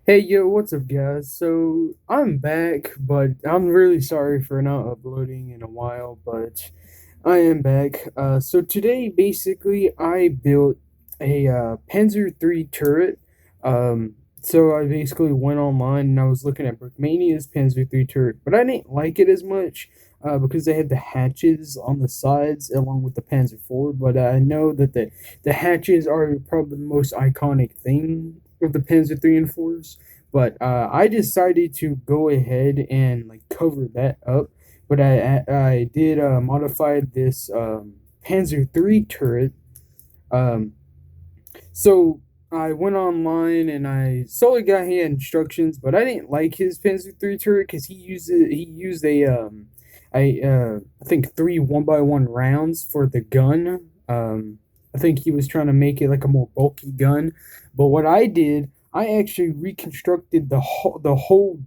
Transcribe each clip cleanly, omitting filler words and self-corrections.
Hey, yo, what's up, guys? So, I'm back, but I'm really sorry for not uploading in a while, but I am back. So today, basically, I built a Panzer III turret. So I basically went online and I was looking at Brickmania's Panzer III turret, but I didn't like it as much because they had the hatches on the sides along with the Panzer IV. But I know that the hatches are probably the most iconic thing of the Panzer III and 4s. But I decided to go ahead and like cover that up, but I did modify this Panzer III turret. Um, so I went online and I saw a guy he had instructions, but I didn't like his Panzer III turret because he used I think three 1x1 rounds for the gun. I think he was trying to make it like a more bulky gun, but what I did, I actually reconstructed the whole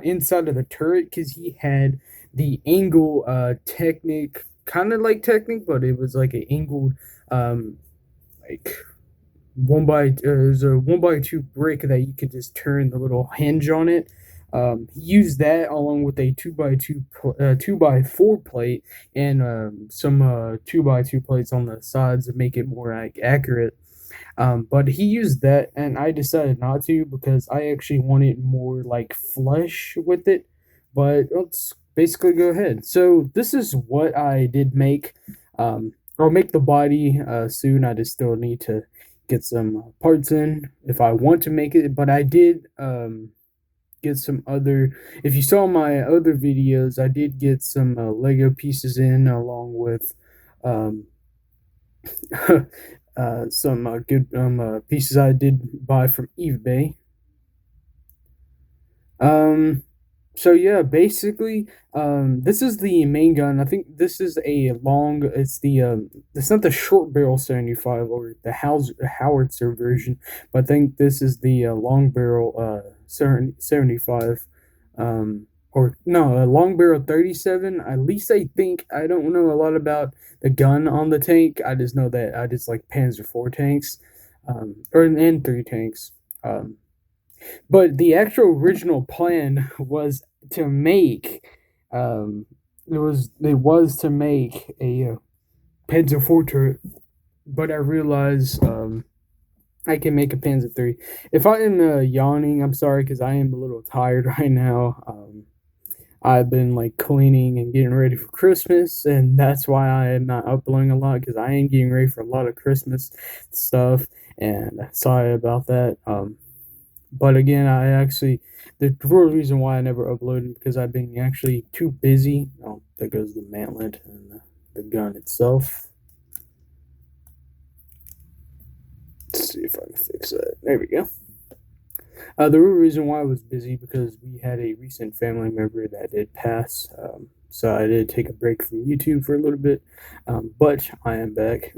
inside of the turret because he had the angle technique, kind of like technique, but it was like an angled like there's a 1x2 brick that you could just turn the little hinge on it. Use that along with a 2x4 plate and some 2x2 plates on the sides to make it more like accurate. But he used that, and I decided not to because I actually wanted more like flush with it. But let's basically go ahead. So this is what I did make. I'll make the body soon. I just still need to get some parts in if I want to make it. But I did get some other. If you saw my other videos, I did get some Lego pieces in along with um, some good pieces I did buy from eBay. Um, so yeah, basically, this is the main gun. I think this is a long. It's not the short barrel 75 or the howitzer version, but I think this is the long barrel 75. Or no, a long barrel 37. At least I think I don't know a lot about the gun on the tank. I just know that I just like Panzer IV tanks, or and three tanks. Um, but the actual original plan was to make um it was to make a Panzer IV turret, but I realized I can make a Panzer III. If I am yawning, I'm sorry because I am a little tired right now. I've been like cleaning and getting ready for Christmas, and that's why I am not uploading a lot because I am getting ready for a lot of Christmas stuff. And sorry about that. But again, the real reason why I never uploaded because I've been actually too busy. Oh, there goes the mantlet and the gun itself. Let's see if I can fix that. There we go. The real reason why I was busy because we had a recent family member that did pass. So I did take a break from YouTube for a little bit. But I am back.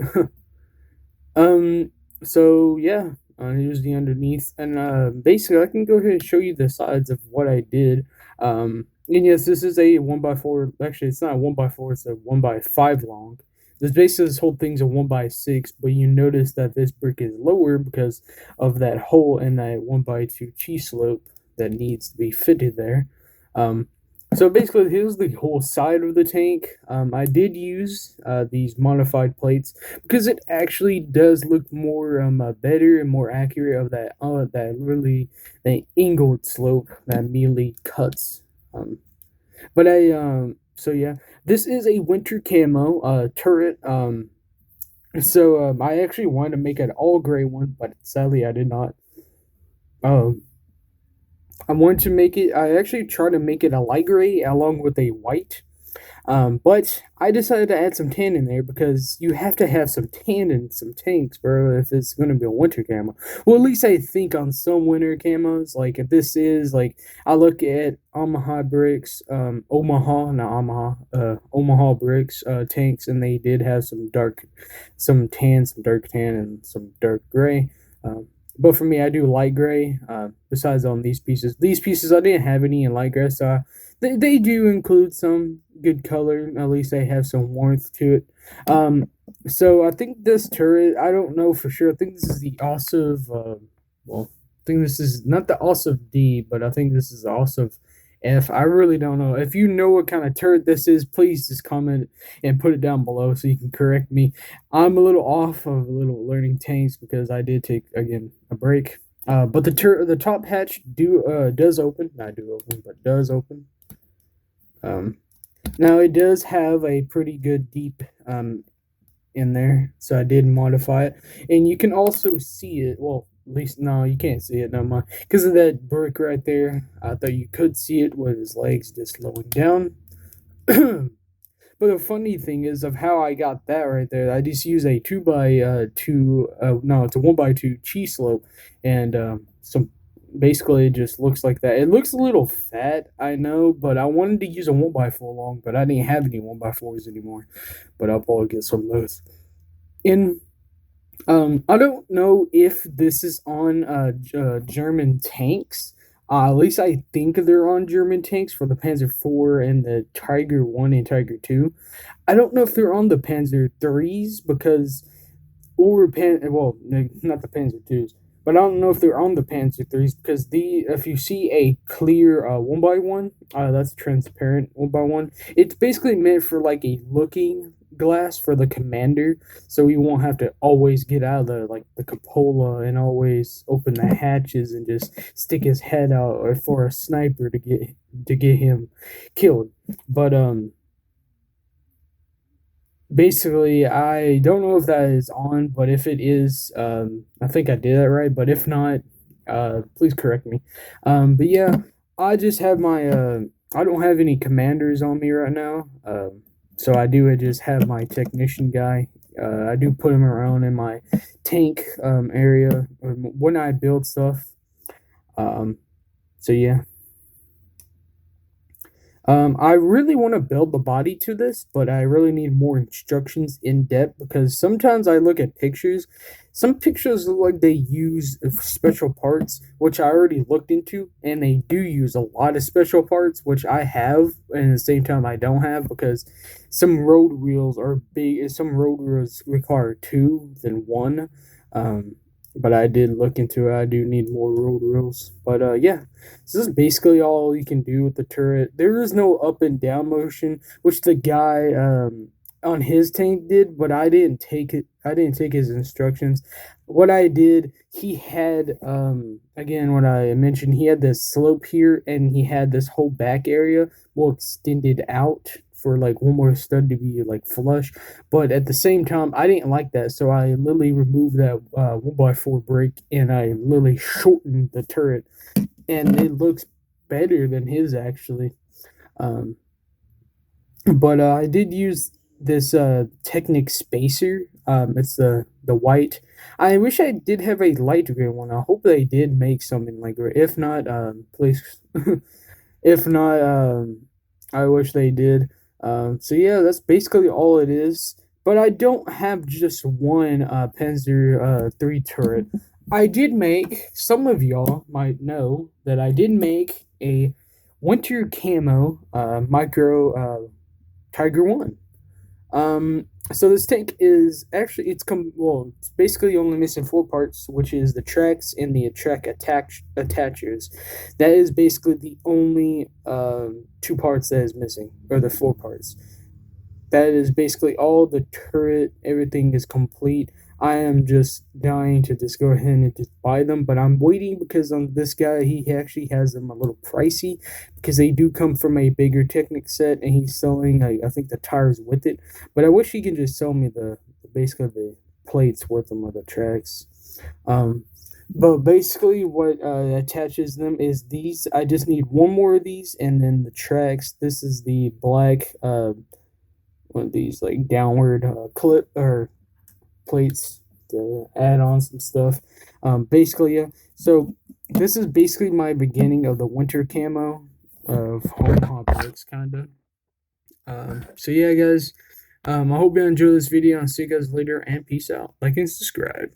Um, so yeah, here's the underneath, and basically I can go ahead and show you the sides of what I did. And yes, this is a 1x4. Actually, it's not a 1x4; it's a 1x5 long. This whole thing's a 1x6, but you notice that this brick is lower because of that hole in that 1x2 cheese slope that needs to be fitted there. Um, so basically, here's the whole side of the tank. I did use these modified plates because it actually does look more better and more accurate of that really that angled slope that immediately cuts. But I so yeah, this is a winter camo turret. I actually wanted to make an all gray one, but sadly I did not. Um, I wanted to make it. I actually tried to make it a light gray along with a white. But I decided to add some tan in there because you have to have some tan in some tanks, bro, if it's going to be a winter camo. Well, at least I think on some winter camos, like if this is like, I look at Omaha bricks, Omaha, not Omaha, Omaha bricks, tanks, and they did have some tan, some dark tan, and some dark gray. But for me, I do light gray. Besides on these pieces I didn't have any in light gray, so they do include some good color. At least they have some warmth to it. So I think this turret, I don't know for sure. I think this is the Ossive, well, think this is not the also D, but I think this is also F. I really don't know. If you know what kind of turret this is, please just comment and put it down below so you can correct me. I'm a little off of a little learning tanks because I did take again a break. But the top hatch does open, not do open, but does open. Um, Now it does have a pretty good deep in there, so I did modify it, and you can also see it. Well, at least no, you can't see it. No mind, because of that brick right there. I thought you could see it with his legs just slowing down. But the funny thing is of how I got that right there. I just use a 2x2. No, it's a 1x2 cheese slope, and some. Basically, it just looks like that. It looks a little fat, I know, but I wanted to use a 1x4 long, but I didn't have any 1x4s anymore. But I'll probably get some of those. In I don't know if this is on German tanks. At least I think they're on German tanks for the Panzer IV and the Tiger 1 and Tiger 2. I don't know if they're on the Panzer 3s because well, not the Panzer 2s, but I don't know if they're on the Panzer 3s because if you see a clear 1x1, that's transparent 1x1. It's basically meant for like a looking glass for the commander, so he won't have to always get out of the cupola and always open the hatches and just stick his head out or for a sniper to get him killed. But basically, I don't know if that is on, but if it is, I think I did that right. But if not, please correct me. But yeah, I just have my I don't have any commanders on me right now. So I do just have my technician guy. I do put him around in my tank area when I build stuff. Um, so yeah. I really want to build the body to this, but I really need more instructions in depth because sometimes I look at pictures. Some pictures look like they use special parts, which I already looked into, and they do use a lot of special parts, which I have, and at the same time I don't have because some road wheels are big. Some road wheels require two than one. Um, but I did look into it. I do need more road wheels. But yeah, so this is basically all you can do with the turret. There is no up and down motion, which the guy on his tank did, but I didn't take it. I didn't take his instructions. What I did, he had again what I mentioned. He had this slope here, and he had this whole back area well extended out for like one more stud to be like flush. But at the same time, I didn't like that, so I literally removed that 1x4 brake and I literally shortened the turret, and it looks better than his actually. Um, but I did use this Technic spacer. It's the white. I wish I did have a light gray one. I hope they did make something like gray. If not, please. If not, I wish they did. So yeah, that's basically all it is. But I don't have just one Panzer 3 turret. I did make, some of y'all might know that I did make a winter camo micro Tiger 1. So this tank is actually it's basically only missing four parts, which is the tracks and the track attachers. That is basically the only two parts that is missing, or the four parts. That is basically all the turret. Everything is complete. I am just dying to just go ahead and just buy them, but I'm waiting because this guy, he actually has them a little pricey because they do come from a bigger Technic set, and he's selling I think the tires with it. But I wish he can just sell me basically the plates with them or the tracks. But basically what attaches them is these. I just need one more of these, and then the tracks. This is the black one of these like downward clip or plates to add on some stuff. Basically, yeah. So this is basically my beginning of the winter camo of home complex, kind of. So yeah, guys. I hope you enjoy this video, and see you guys later. And peace out. Like and subscribe.